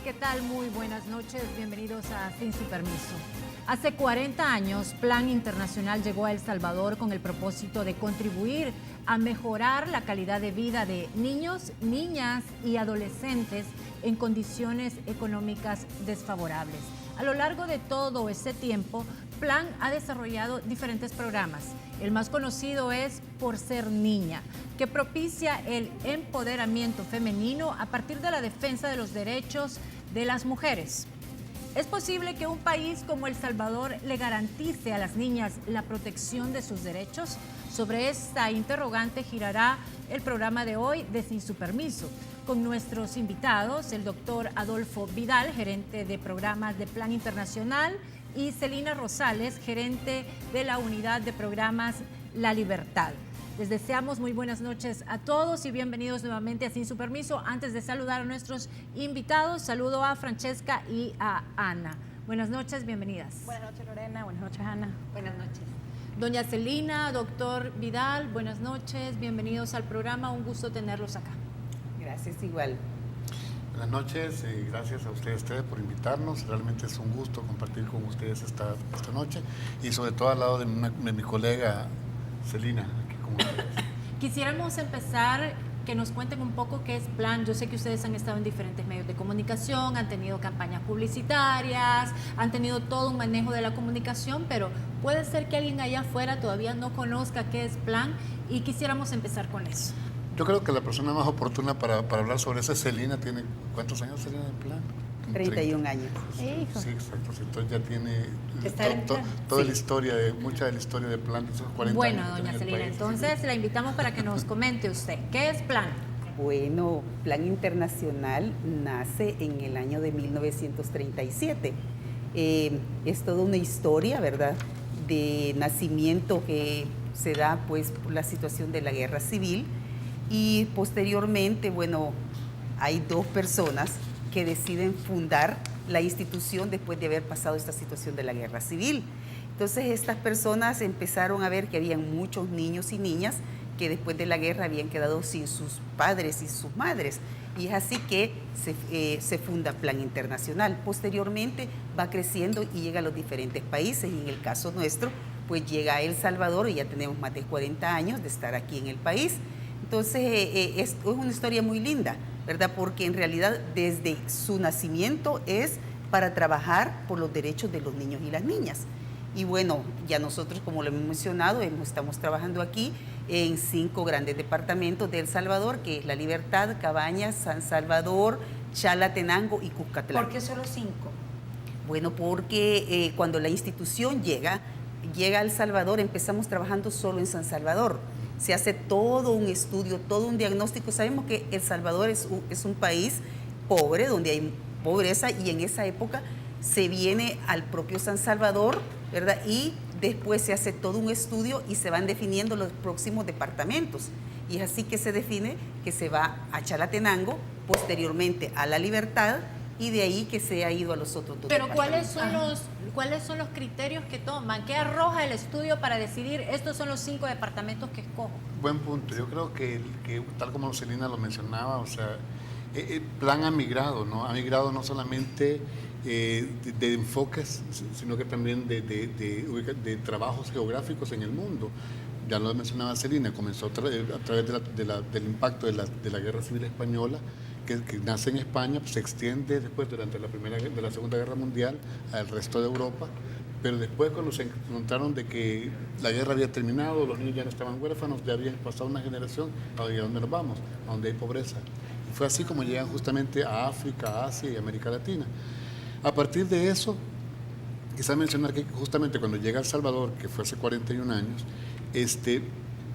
¿qué tal? Muy buenas noches, bienvenidos a Sin Su Permiso. Hace 40 años, Plan Internacional llegó a El Salvador con el propósito de contribuir a mejorar la calidad de vida de niños, niñas y adolescentes en condiciones económicas desfavorables. A lo largo de todo ese tiempo, Plan ha desarrollado diferentes programas. El más conocido es Por Ser Niña, que propicia el empoderamiento femenino a partir de la defensa de los derechos de las mujeres. ¿Es posible que un país como El Salvador le garantice a las niñas la protección de sus derechos? Sobre esta interrogante girará el programa de hoy de Sin Su Permiso, con nuestros invitados, el doctor Adolfo Vidal, gerente de programas de Plan Internacional, y Celina Rosales, gerente de la unidad de programas La Libertad. Les deseamos muy buenas noches a todos y bienvenidos nuevamente a Sin Su Permiso. Antes de saludar a nuestros invitados, saludo a Francesca y a Ana. Buenas noches, bienvenidas. Buenas noches, Lorena. Buenas noches, Ana. Buenas noches. Doña Celina, doctor Vidal, buenas noches, bienvenidos al programa. Un gusto tenerlos acá. Gracias, igual. Buenas noches y gracias a ustedes por invitarnos. Realmente es un gusto compartir con ustedes esta noche y sobre todo al lado de mi colega Celina, aquí con ustedes. Quisiéramos empezar que nos cuenten un poco qué es Plan. Yo sé que ustedes han estado en diferentes medios de comunicación, han tenido campañas publicitarias, han tenido todo un manejo de la comunicación, pero puede ser que alguien allá afuera todavía no conozca qué es Plan y quisiéramos empezar con eso. Yo creo que la persona más oportuna para hablar sobre eso es Celina. ¿Tiene cuántos años Celina en Plan? 31 años. Sí, exacto. Entonces ya tiene Sí. mucha de la historia de Plan de esos 40 bueno, años. doña Celina, entonces la invitamos para que nos comente usted. ¿Qué es Plan? Bueno, Plan Internacional nace en el año de 1937. Es toda una historia, ¿verdad?, de nacimiento que se da pues por la situación de la guerra civil y posteriormente, bueno, hay dos personas que deciden fundar la institución después de haber pasado esta situación de la guerra civil. Entonces estas personas empezaron a ver que habían muchos niños y niñas que después de la guerra habían quedado sin sus padres y sus madres. Y es así que se funda Plan Internacional. Posteriormente va creciendo y llega a los diferentes países. Y en el caso nuestro, pues llega a El Salvador y ya tenemos más de 40 años de estar aquí en el país. Entonces es una historia muy linda, ¿verdad? Porque en realidad desde su nacimiento es para trabajar por los derechos de los niños y las niñas. Y bueno, ya nosotros, como lo hemos mencionado, estamos trabajando aquí en 5 grandes departamentos de El Salvador, que es La Libertad, Cabañas, San Salvador, Chalatenango y Cuscatlán. ¿Por qué solo 5? Bueno, porque cuando la institución llega a El Salvador, empezamos trabajando solo en San Salvador. Se hace todo un estudio, todo un diagnóstico. Sabemos que El Salvador es un país pobre, donde hay pobreza, y en esa época se viene al propio San Salvador, ¿verdad? Y después se hace todo un estudio y se van definiendo los próximos departamentos. Y es así que se define que se va a Chalatenango, posteriormente a La Libertad, y de ahí que se ha ido a los otros dos Pero departamentos. ¿cuáles son los criterios que toman? ¿Qué arroja el estudio para decidir estos son los 5 departamentos que escojo? Buen punto. Yo creo que tal como Celina lo mencionaba, o sea, el Plan ha migrado, ¿no? Ha migrado no solamente de enfoques, sino que también de trabajos geográficos en el mundo. Ya lo mencionaba Celina, comenzó a través del impacto de la Guerra Civil Española, que nace en España, pues se extiende después durante la Segunda Guerra Mundial al resto de Europa, pero después cuando se encontraron de que la guerra había terminado, los niños ya no estaban huérfanos, ya había pasado una generación, ¿a dónde nos vamos? A donde hay pobreza. Y fue así como llegan justamente a África, a Asia y América Latina. A partir de eso, quizá mencionar que justamente cuando llega a El Salvador, que fue hace 41 años,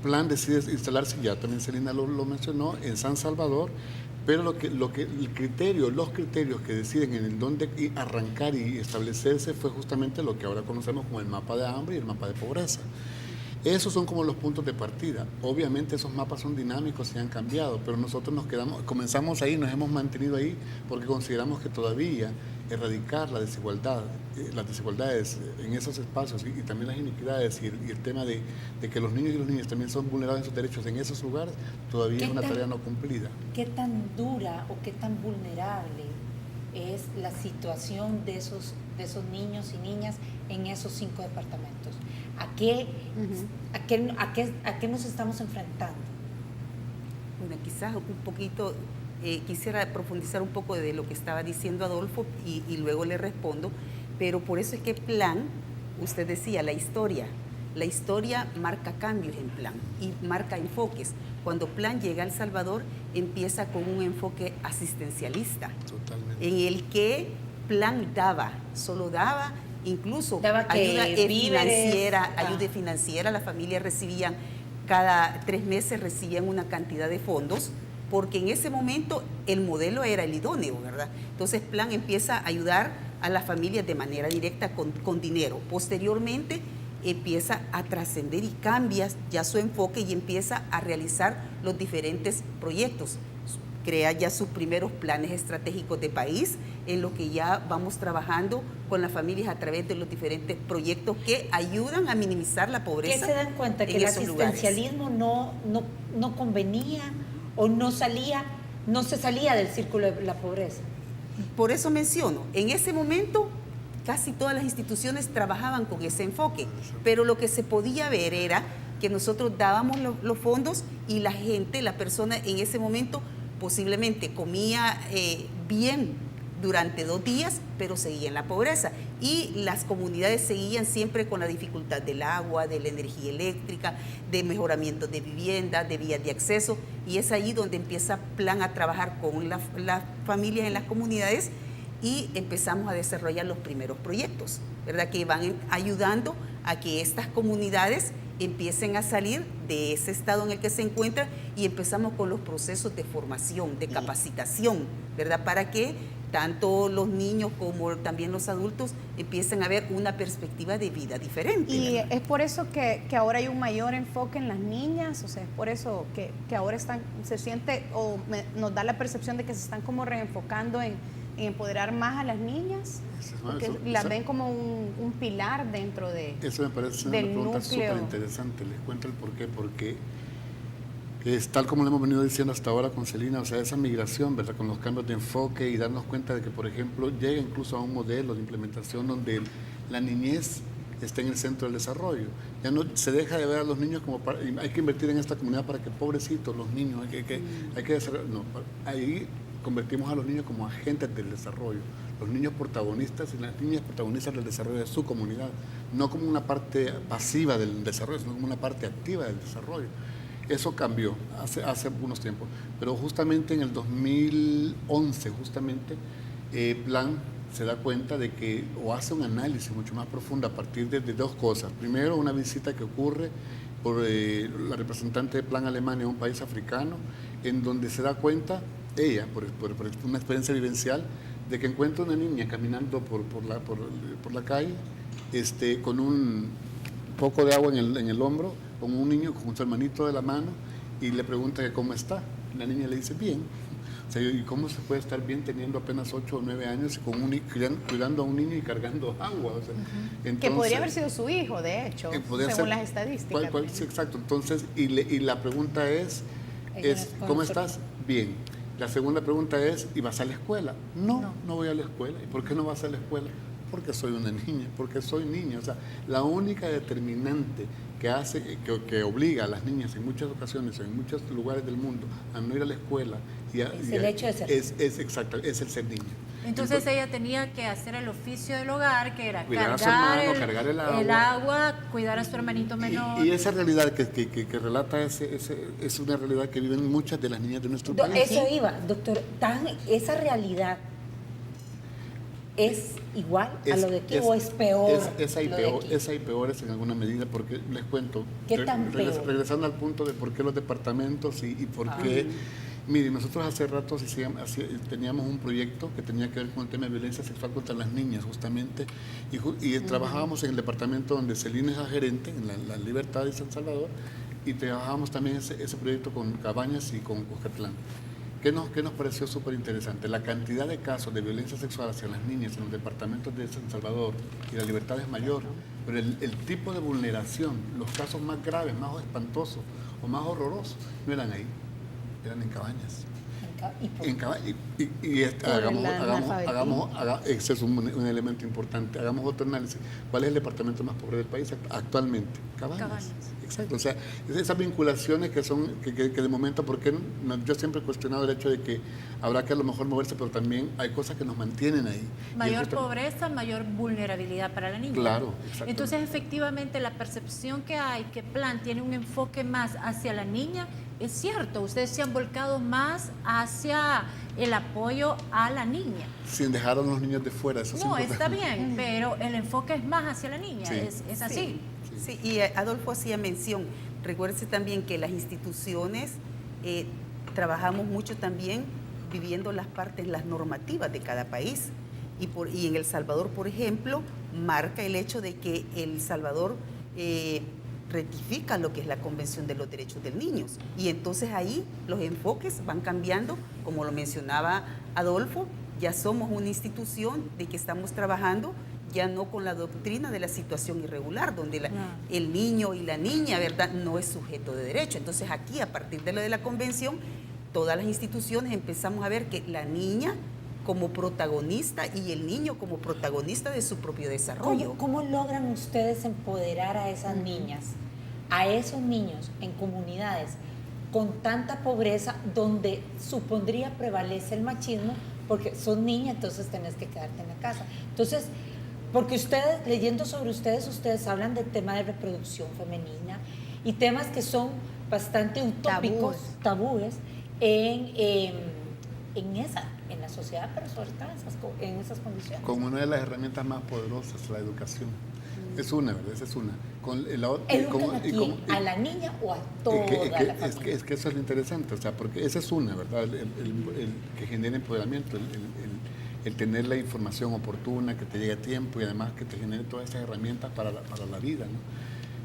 Plan decide instalarse, ya también Celina lo mencionó, en San Salvador, pero los criterios que deciden en dónde arrancar y establecerse fue justamente lo que ahora conocemos como el mapa de hambre y el mapa de pobreza. Esos son como los puntos de partida. Obviamente esos mapas son dinámicos y han cambiado, pero nosotros comenzamos ahí, nos hemos mantenido ahí porque consideramos que todavía erradicar las desigualdades en esos espacios y también las iniquidades y el tema de que los niños y las niñas también son vulnerados en sus derechos en esos lugares, todavía es una tarea no cumplida. ¿Qué tan dura o qué tan vulnerable es la situación de esos niños y niñas en esos 5 departamentos. ¿A qué nos estamos enfrentando? Bueno, quizás un poquito, quisiera profundizar un poco de lo que estaba diciendo Adolfo y luego le respondo, pero por eso es que Plan, usted decía, la historia marca cambios en Plan y marca enfoques. Cuando Plan llega a El Salvador, empieza con un enfoque asistencialista. Totalmente. En el que Plan solo daba, incluso ayuda financiera, las familias recibían, cada 3 meses recibían una cantidad de fondos, porque en ese momento el modelo era el idóneo, ¿verdad? Entonces Plan empieza a ayudar a las familias de manera directa con dinero. Posteriormente empieza a trascender y cambia ya su enfoque y empieza a realizar los diferentes proyectos. Crea ya sus primeros planes estratégicos de país, en lo que ya vamos trabajando con las familias a través de los diferentes proyectos que ayudan a minimizar la pobreza. ¿Qué se dan cuenta? Que el asistencialismo no convenía o no se salía del círculo de la pobreza. Por eso menciono, en ese momento casi todas las instituciones trabajaban con ese enfoque, pero lo que se podía ver era que nosotros dábamos los fondos y la gente, la persona en ese momento posiblemente comía bien durante 2 días, pero seguía en la pobreza. Y las comunidades seguían siempre con la dificultad del agua, de la energía eléctrica, de mejoramiento de vivienda, de vías de acceso. Y es ahí donde empieza Plan a trabajar con las familias en las comunidades y empezamos a desarrollar los primeros proyectos, ¿verdad? Que van ayudando a que estas comunidades empiecen a salir de ese estado en el que se encuentran y empezamos con los procesos de formación, de capacitación, ¿verdad? Para que tanto los niños como también los adultos empiecen a ver una perspectiva de vida diferente. Y es por eso que ahora hay un mayor enfoque en las niñas, o sea, es por eso que ahora se siente nos da la percepción de que se están como reenfocando en empoderar más a las niñas, porque las ven como un pilar dentro de eso me parece una pregunta súper interesante. Les cuento el por qué. Porque es tal como lo hemos venido diciendo hasta ahora con Celina, o sea, esa migración, ¿verdad?, con los cambios de enfoque y darnos cuenta de que, por ejemplo, llega incluso a un modelo de implementación donde la niñez está en el centro del desarrollo. Ya no se deja de ver a los niños como hay que invertir en esta comunidad para que pobrecitos los niños, hay que desarrollar. No, ahí convertimos a los niños como agentes del desarrollo, los niños protagonistas y las niñas protagonistas del desarrollo de su comunidad, no como una parte pasiva del desarrollo, sino como una parte activa del desarrollo. Eso cambió hace unos tiempos, pero justamente en el 2011, Plan se da cuenta de que, o hace un análisis mucho más profundo a partir de 2 cosas. Primero, una visita que ocurre por la representante de Plan Alemania a un país africano, en donde se da cuenta, ella, por una experiencia vivencial, de que encuentra una niña caminando por la calle, con un poco de agua en el hombro, con un niño con su hermanito de la mano, y le pregunta que cómo está. La niña le dice, bien. O sea, ¿y cómo se puede estar bien teniendo apenas 8 o 9 años y cuidando a un niño y cargando agua? O sea, entonces, que podría haber sido su hijo, de hecho, según las estadísticas. Sí, exacto. Entonces, y la pregunta es ¿cómo estás? Bien. La segunda pregunta es, ¿y vas a la escuela? No voy a la escuela. ¿Y por qué no vas a la escuela? Porque soy una niña, porque soy niña. O sea, la única determinante que obliga a las niñas en muchas ocasiones, en muchos lugares del mundo, a no ir a la escuela es el hecho de ser. Exacto, es el ser niña. Entonces ella tenía que hacer el oficio del hogar, que era cargar el agua, cuidar a su hermanito menor. Y esa realidad que relata es una realidad que viven muchas de las niñas de nuestro país. Eso iba, doctor. ¿Esa realidad es igual a lo de aquí o es peor? Esa y peores en alguna medida, porque les cuento. ¿Qué tan peor? Regresando al punto de por qué los departamentos y por qué. Mire, nosotros hace rato teníamos un proyecto que tenía que ver con el tema de violencia sexual contra las niñas, justamente, y trabajábamos en el departamento donde Celina es la gerente, en la Libertad de San Salvador, y trabajábamos también ese proyecto con Cabañas y con Cuscatlán. ¿Qué nos pareció súper interesante? La cantidad de casos de violencia sexual hacia las niñas en los departamentos de San Salvador y la Libertad es mayor, pero el tipo de vulneración, los casos más graves, más espantosos o más horrorosos, no eran ahí, eran en Cabañas. ese es un elemento importante. Hagamos otro análisis. ¿Cuál es el departamento más pobre del país actualmente? Cabañas. Exacto. O sea, esas vinculaciones que de momento, porque yo siempre he cuestionado el hecho de que habrá que a lo mejor moverse, pero también hay cosas que nos mantienen ahí. Mayor pobreza, mayor vulnerabilidad para la niña. Claro, exacto. Entonces, efectivamente, la percepción que hay, que Plan tiene un enfoque más hacia la niña, es cierto. Ustedes se han volcado más hacia el apoyo a la niña. Sin dejar a los niños de fuera. Eso no, está bien, pero el enfoque es más hacia la niña, sí. Es así. Sí, y Adolfo hacía mención, recuérdese también que las instituciones trabajamos mucho también viviendo las normativas de cada país. Y en El Salvador, por ejemplo, marca el hecho de que El Salvador rectifica lo que es la Convención de los Derechos del Niño. Y entonces ahí los enfoques van cambiando, como lo mencionaba Adolfo, ya somos una institución de que estamos trabajando ya no con la doctrina de la situación irregular, donde el niño y la niña, ¿verdad?, no es sujeto de derecho. Entonces aquí, a partir de lo de la convención, todas las instituciones empezamos a ver que la niña como protagonista y el niño como protagonista de su propio desarrollo. ¿Cómo logran ustedes empoderar a esas niñas, a esos niños en comunidades con tanta pobreza donde supondría prevalece el machismo? Porque son niñas, entonces tenés que quedarte en la casa. Entonces, porque ustedes, leyendo sobre ustedes hablan del tema de reproducción femenina y temas que son bastante utópicos, tabúes en la sociedad, pero sobre todo en esas condiciones. Con una de las herramientas más poderosas, la educación. Es una, ¿verdad? Esa es una. ¿A la niña o a toda la familia? Es que eso es lo interesante, o sea, porque esa es una, ¿verdad? El que genera empoderamiento, el tener la información oportuna, que te llegue a tiempo y además que te genere todas esas herramientas para la vida, ¿no?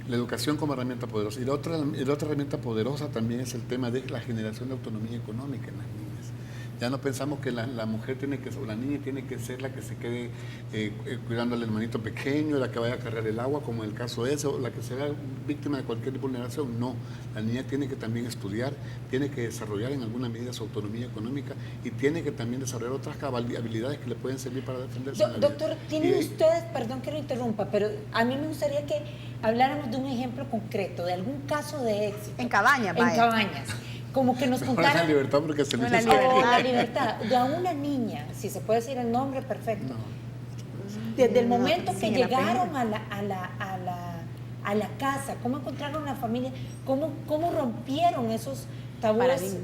La educación como herramienta poderosa. Y la otra herramienta poderosa también es el tema de la generación de autonomía económica en las niñas. Ya no pensamos que la mujer o la niña tiene que ser la que se quede cuidando al hermanito pequeño, la que vaya a cargar el agua, como en el caso ese, o la que sea víctima de cualquier vulneración. No, la niña tiene que también estudiar, tiene que desarrollar en alguna medida su autonomía económica y tiene que también desarrollar otras habilidades que le pueden servir para defenderse. Doctor, ¿tienen ustedes, perdón que lo interrumpa, pero a mí me gustaría que habláramos de un ejemplo concreto, de algún caso de éxito? En Cabañas, vaya. En Cabañas. Como que nos contaran... La libertad porque se la libertad. De a una niña, si se puede decir el nombre, perfecto. No. Desde el momento que llegaron a la casa, cómo encontraron la familia, cómo rompieron esos tabúes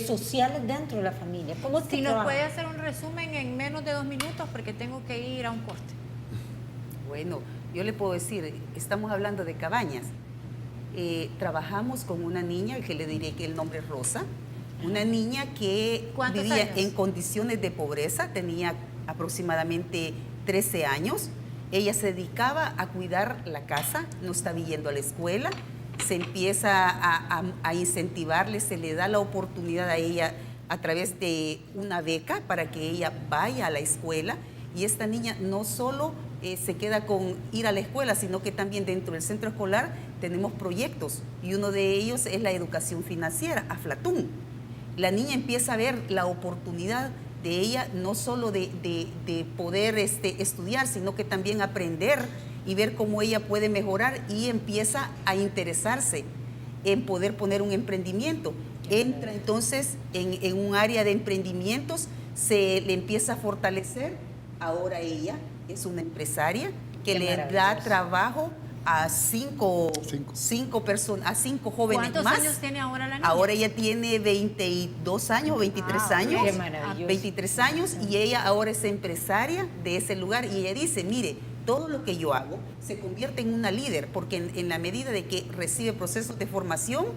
sociales dentro de la familia. ¿Cómo si nos puede hacer un resumen en menos de 2 minutos, porque tengo que ir a un corte. Bueno, yo le puedo decir, estamos hablando de Cabañas. Trabajamos con una niña, que le diré que el nombre es Rosa, una niña que vivía en condiciones de pobreza, tenía aproximadamente 13 años. Ella se dedicaba a cuidar la casa, no estaba yendo a la escuela, se empieza a incentivarle, se le da la oportunidad a ella a través de una beca para que ella vaya a la escuela, y esta niña no solo se queda con ir a la escuela, sino que también dentro del centro escolar tenemos proyectos, y uno de ellos es la educación financiera, Aflatún. La niña empieza a ver la oportunidad de ella no solo de poder estudiar, sino que también aprender y ver cómo ella puede mejorar, y empieza a interesarse en poder poner un emprendimiento. Entra entonces en un área de emprendimientos, se le empieza a fortalecer. Ahora ella es una empresaria que le da trabajo a 5 personas, a 5 jóvenes más. ¿Cuántos años tiene ahora la niña? Ahora ella tiene 22 años, 23 años. Qué maravilloso. 23 años, y ella ahora es empresaria de ese lugar, y ella dice, mire, todo lo que yo hago se convierte en una líder, porque en la medida de que recibe procesos de formación,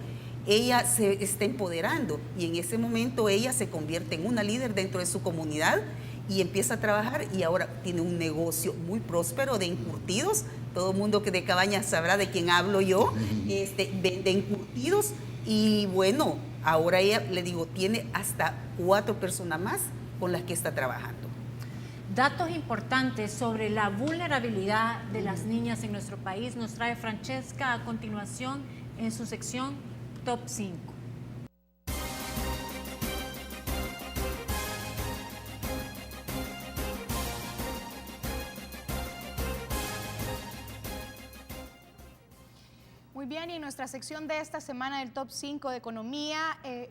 ella se está empoderando, y en ese momento ella se convierte en una líder dentro de su comunidad y empieza a trabajar, y ahora tiene un negocio muy próspero de encurtidos. Todo el mundo que de Cabañas sabrá de quién hablo yo. Vende encurtidos, y bueno, ahora ella, le digo, tiene hasta 4 personas más con las que está trabajando. Datos importantes sobre la vulnerabilidad de las niñas en nuestro país nos trae Francesca a continuación en su sección Top 5. bien, y en nuestra sección de esta semana del Top 5 de Economía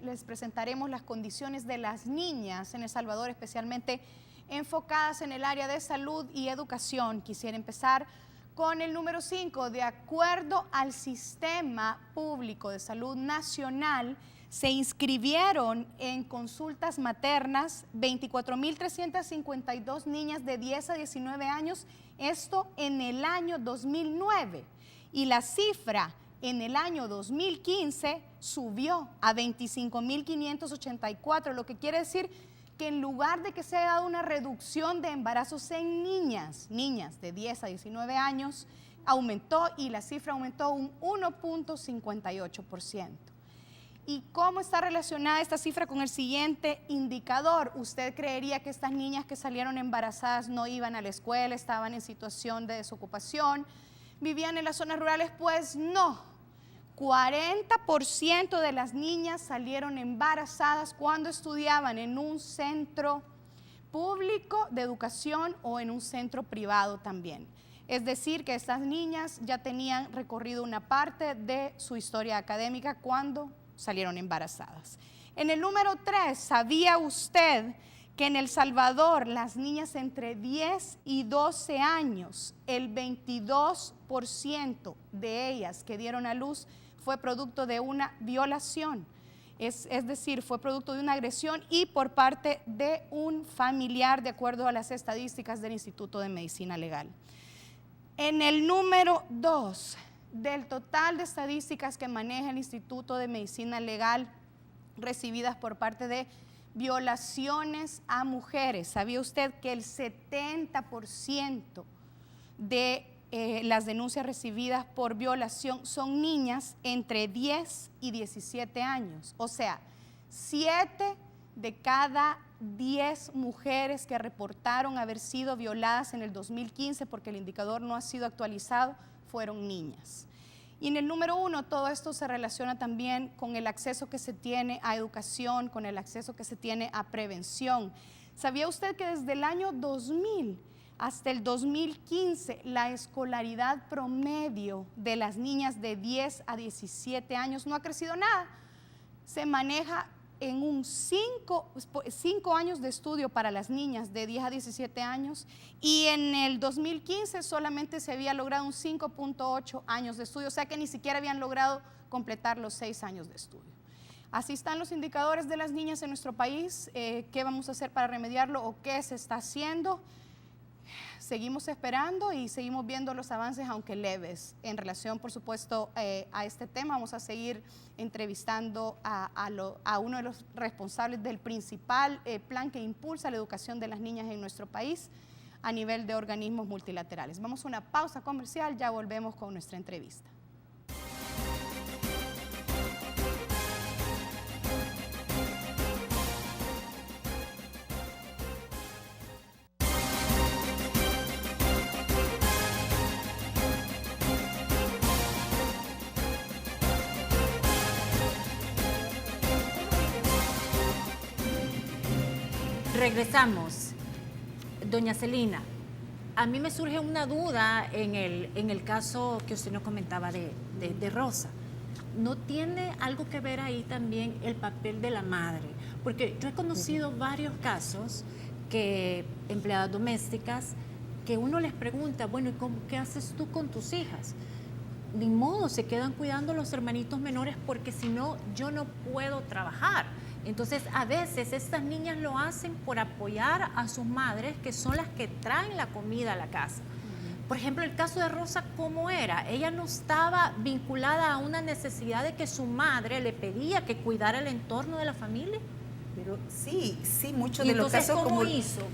les presentaremos las condiciones de las niñas en El Salvador, especialmente enfocadas en el área de salud y educación. Quisiera empezar con el número 5. De acuerdo al Sistema Público de Salud Nacional, se inscribieron en consultas maternas 24.352 niñas de 10 a 19 años, esto en el año 2009. Y la cifra en el año 2015 subió a 25.584, lo que quiere decir que en lugar de que se haya dado una reducción de embarazos en niñas de 10 a 19 años, aumentó, y la cifra aumentó un 1.58%. ¿Y cómo está relacionada esta cifra con el siguiente indicador? ¿Usted creería que estas niñas que salieron embarazadas no iban a la escuela, estaban en situación de desocupación, vivían en las zonas rurales? Pues no. 40% de las niñas salieron embarazadas cuando estudiaban en un centro público de educación o en un centro privado también. Es decir, que estas niñas ya tenían recorrido una parte de su historia académica cuando salieron embarazadas. En el número 3, ¿sabía usted que en El Salvador las niñas entre 10 y 12 años, el 22% de ellas que dieron a luz fue producto de una violación? Es decir, fue producto de una agresión y por parte de un familiar, de acuerdo a las estadísticas del Instituto de Medicina Legal. En el número 2, del total de estadísticas que maneja el Instituto de Medicina Legal recibidas por parte de violaciones a mujeres, ¿sabía usted que el 70% de las denuncias recibidas por violación son niñas entre 10 y 17 años? O sea, 7 de cada 10 mujeres que reportaron haber sido violadas en el 2015, porque el indicador no ha sido actualizado, fueron niñas. Y en el número 1, todo esto se relaciona también con el acceso que se tiene a educación, con el acceso que se tiene a prevención. ¿Sabía usted que desde el año 2000 hasta el 2015 la escolaridad promedio de las niñas de 10 a 17 años no ha crecido nada? Se maneja en un 5 años de estudio para las niñas de 10 a 17 años, y en el 2015 solamente se había logrado un 5.8 años de estudio, o sea que ni siquiera habían logrado completar los 6 años de estudio. Así están los indicadores de las niñas en nuestro país. ¿Qué vamos a hacer para remediarlo o qué se está haciendo? Seguimos esperando y seguimos viendo los avances, aunque leves, en relación, por supuesto, a este tema. Vamos a seguir entrevistando a uno de los responsables del principal plan que impulsa la educación de las niñas en nuestro país a nivel de organismos multilaterales. Vamos a una pausa comercial, ya volvemos con nuestra entrevista. Regresamos. Doña Celina, a mí me surge una duda en el caso que usted nos comentaba de Rosa. ¿No tiene algo que ver ahí también el papel de la madre? Porque yo he conocido varios casos que empleadas domésticas que uno les pregunta, bueno, ¿y qué haces tú con tus hijas? Ni modo, se quedan cuidando a los hermanitos menores porque si no, yo no puedo trabajar. Entonces, a veces estas niñas lo hacen por apoyar a sus madres, que son las que traen la comida a la casa. Por ejemplo, el caso de Rosa, ¿cómo era? Ella no estaba vinculada a una necesidad de que su madre le pedía que cuidara el entorno de la familia. Pero sí, muchos de los casos.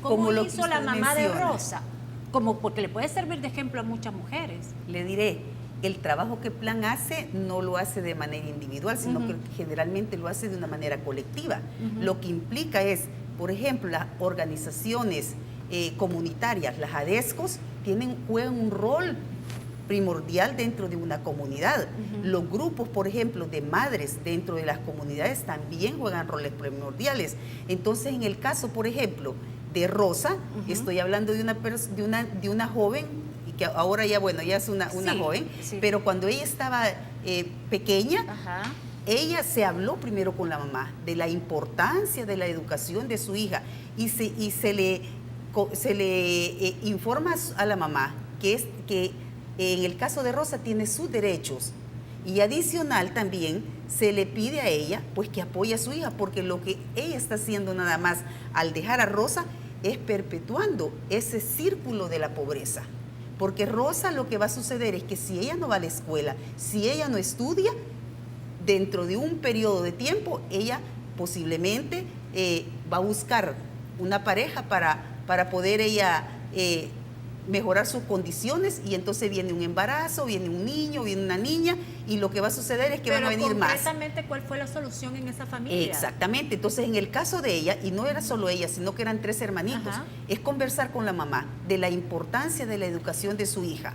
¿Cómo hizo la mamá de Rosa? Porque le puede servir de ejemplo a muchas mujeres. Le diré, el trabajo que Plan hace no lo hace de manera individual, sino que generalmente lo hace de una manera colectiva. Lo que implica es, por ejemplo, las organizaciones comunitarias, las ADESCOS, juegan un rol primordial dentro de una comunidad. Los grupos, por ejemplo, de madres dentro de las comunidades también juegan roles primordiales. Entonces, en el caso, por ejemplo, de Rosa, estoy hablando de una joven, y que ahora ya, bueno, ya es una joven, pero cuando ella estaba pequeña, Ajá. ella se habló primero con la mamá de la importancia de la educación de su hija y se le informa a la mamá que en el caso de Rosa tiene sus derechos y adicional también se le pide a ella pues que apoye a su hija, porque lo que ella está haciendo nada más al dejar a Rosa es perpetuando ese círculo de la pobreza. Porque Rosa, lo que va a suceder es que si ella no va a la escuela, si ella no estudia, dentro de un periodo de tiempo, ella posiblemente va a buscar una pareja para poder ella mejorar sus condiciones, y entonces viene un embarazo, viene un niño, viene una niña, y lo que va a suceder es que van a venir más. Pero concretamente, ¿cuál fue la solución en esa familia? Exactamente. Entonces, en el caso de ella, y no era solo ella, sino que eran 3 hermanitos, Ajá. es conversar con la mamá de la importancia de la educación de su hija.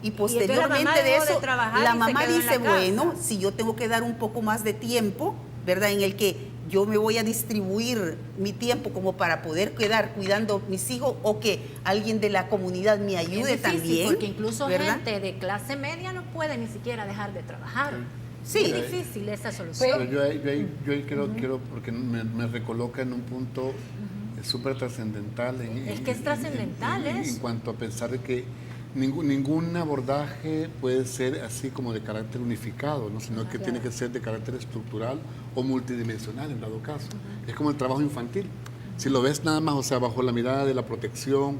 Y entonces la posteriormente mamá de dejó de eso, trabajar la y se mamá quedó en dice, la casa. bueno, si yo tengo que dar un poco más de tiempo, ¿verdad? En el que yo me voy a distribuir mi tiempo como para poder quedar cuidando mis hijos, o que alguien de la comunidad me ayude Es difícil, también. porque incluso ¿verdad? gente de clase media no puede ni siquiera dejar de trabajar. Sí. Muy difícil esa solución. Pero yo ahí quiero, porque me recoloca en un punto súper trascendental. Es que es trascendental en eso. cuanto a pensar de que ningún abordaje puede ser así como de carácter unificado, ¿no? Sino que tiene que ser de carácter estructural o multidimensional en dado caso. Es como el trabajo infantil. Si lo ves nada más, o sea, bajo la mirada de la protección,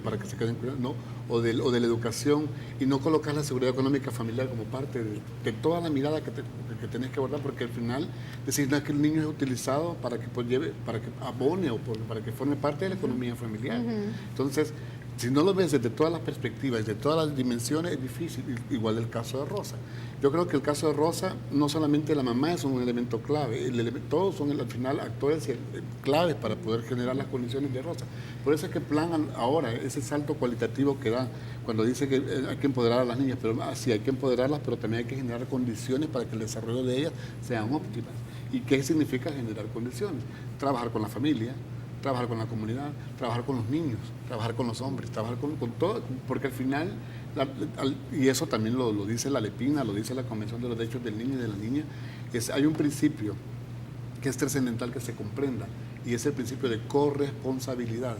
para que se queden cuidados, ¿no? O de la educación, y no colocas la seguridad económica familiar como parte de toda la mirada que tenés que abordar, porque al final decir, no, es que el niño es utilizado para que para que abone o para que forme parte de la economía familiar. Entonces, si no lo ves desde todas las perspectivas, desde todas las dimensiones, es difícil. Igual el caso de Rosa. Yo creo que el caso de Rosa, no solamente la mamá es un elemento clave, todos son al final actores claves para poder generar las condiciones de Rosa. Por eso es que Plan ahora, ese salto cualitativo que da, cuando dice que hay que empoderar a las niñas, pero sí hay que empoderarlas, pero también hay que generar condiciones para que el desarrollo de ellas sean óptimas. ¿Y qué significa generar condiciones? Trabajar con la familia, trabajar con la comunidad, trabajar con los niños, trabajar con los hombres, trabajar con todo, porque al final, y eso también lo dice la Lepina, lo dice la Convención de los Derechos del Niño y de la Niña, hay un principio que es trascendental que se comprenda, y es el principio de corresponsabilidad.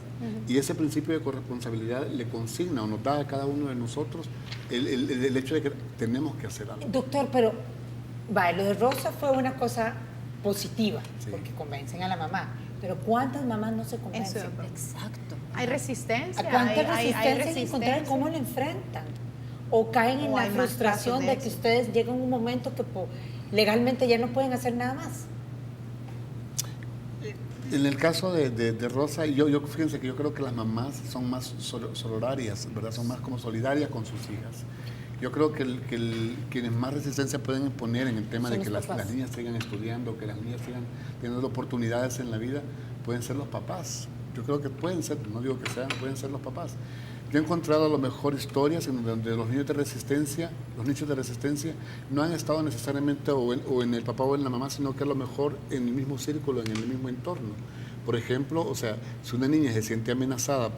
Y ese principio de corresponsabilidad le consigna o nos da a cada uno de nosotros el hecho de que tenemos que hacer algo. Doctor, pero lo de Rosa fue una cosa positiva, Sí. porque convencen a la mamá. Pero ¿cuántas mamás no se convencen? Eso. Exacto. Hay resistencia. ¿A cuánta hay resistencia en encontrar cómo lo enfrentan? O caen en O la hay más frustración casos de de que eso. ustedes llegan a un momento que legalmente ya no pueden hacer nada más. En el caso de Rosa, fíjense que yo creo que las mamás son más solidarias, ¿verdad? Son más como solidarias con sus hijas. Yo creo que quienes más resistencia pueden imponer en el tema Son de que los las papás. niñas sigan estudiando, que las niñas sigan teniendo oportunidades en la vida, pueden ser los papás. Yo creo que pueden ser, no digo que sean, pueden ser los papás. Yo he encontrado a lo mejor historias en donde los niños de resistencia no han estado necesariamente o en el papá o en la mamá, sino que a lo mejor en el mismo círculo, en el mismo entorno. Por ejemplo, o sea, si una niña se siente amenazada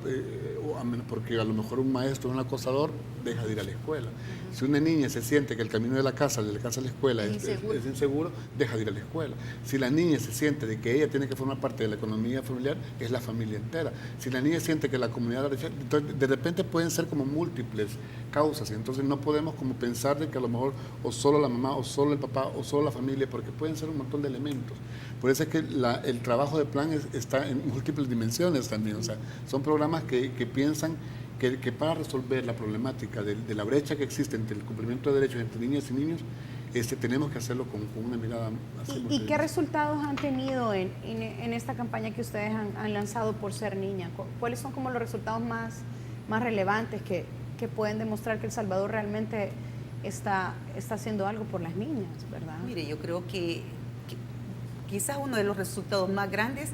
porque a lo mejor un maestro o un acosador, deja de ir a la escuela. Si una niña se siente que el camino de la casa a la escuela es inseguro, deja de ir a la escuela. Si la niña se siente de que ella tiene que formar parte de la economía familiar, es la familia entera. Si la niña siente que la comunidad la rechaza, entonces de repente pueden ser como múltiples causas. Entonces no podemos como pensar de que a lo mejor o solo la mamá, o solo el papá, o solo la familia, porque pueden ser un montón de elementos. Por eso es que el trabajo de Plan está en múltiples dimensiones también. O sea, son programas que piensan que para resolver la problemática de la brecha que existe entre el cumplimiento de derechos entre niñas y niños, tenemos que hacerlo con una mirada así. ¿Y qué resultados han tenido en esta campaña que ustedes han lanzado por ser niña? ¿Cuáles son como los resultados más relevantes que pueden demostrar que El Salvador realmente está haciendo algo por las niñas, verdad? Mire, yo creo que quizás uno de los resultados más grandes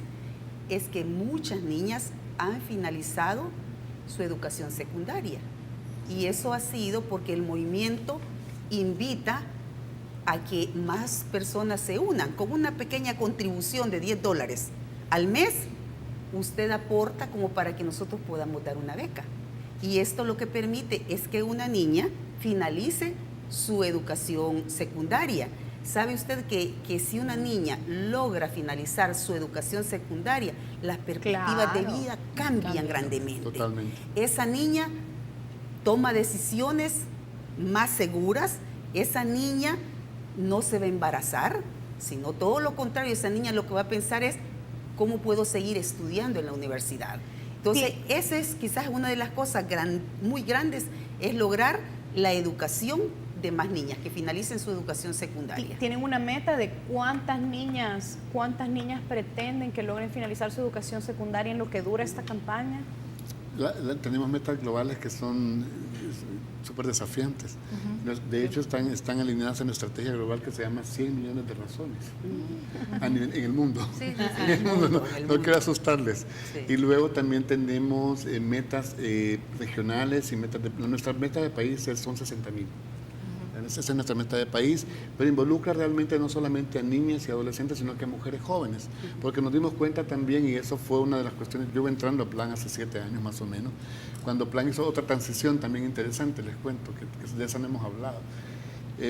es que muchas niñas han finalizado su educación secundaria. Y eso ha sido porque el movimiento invita a que más personas se unan. Con una pequeña contribución de $10 al mes, usted aporta como para que nosotros podamos dar una beca. Y esto lo que permite es que una niña finalice su educación secundaria. ¿Sabe usted que si una niña logra finalizar su educación secundaria, las perspectivas de vida cambian grandemente? Totalmente. Esa niña toma decisiones más seguras, esa niña no se va a embarazar, sino todo lo contrario, esa niña lo que va a pensar es cómo puedo seguir estudiando en la universidad. Entonces, esa es quizás una de las cosas muy grandes, es lograr la educación de más niñas, que finalicen su educación secundaria. ¿Tienen una meta de cuántas niñas pretenden que logren finalizar su educación secundaria en lo que dura esta campaña? Tenemos metas globales que son súper desafiantes. De hecho, están alineadas en una estrategia global que se llama 100 millones de razones en el mundo. Sí. En el mundo, no quiero asustarles. Sí. Y luego también tenemos metas regionales y nuestra meta de país son 60,000. Esa es nuestra meta de país, pero involucra realmente no solamente a niñas y adolescentes, sino que a mujeres jóvenes, porque nos dimos cuenta también, y eso fue una de las cuestiones, yo iba entrando a Plan hace 7 años más o menos, cuando Plan hizo otra transición también interesante, les cuento, que de esa no hemos hablado,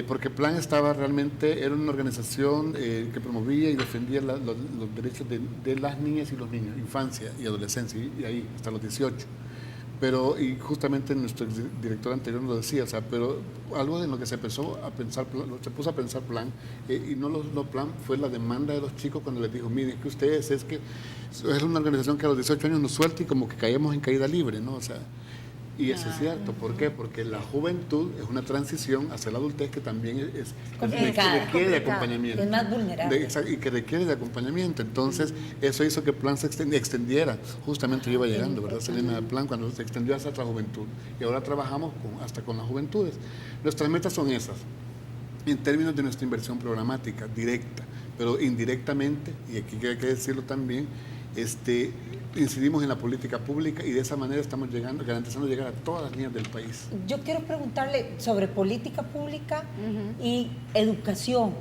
porque Plan era una organización que promovía y defendía los derechos de las niñas y los niños, infancia y adolescencia, y ahí hasta los 18. Pero, y justamente nuestro director anterior nos lo decía, o sea, pero algo en lo que se puso a pensar Plan, y no Plan, fue la demanda de los chicos cuando les dijo, miren, que ustedes es una organización que a los 18 años nos suelta y como que caemos en caída libre, ¿no? O sea, y eso es cierto. ¿Por qué? Porque la juventud es una transición hacia la adultez que también requiere de acompañamiento. Es más vulnerable. Y que requiere de acompañamiento. Entonces, eso hizo que Plan se extendiera. Justamente yo iba llegando, ¿verdad? Selena, el Plan cuando se extendió hacia la juventud. Y ahora trabajamos hasta con las juventudes. Nuestras metas son esas, en términos de nuestra inversión programática, directa, pero indirectamente, y aquí hay que decirlo también, incidimos en la política pública y de esa manera estamos garantizando llegar a todas las líneas del país. Yo quiero preguntarle sobre política pública y educación.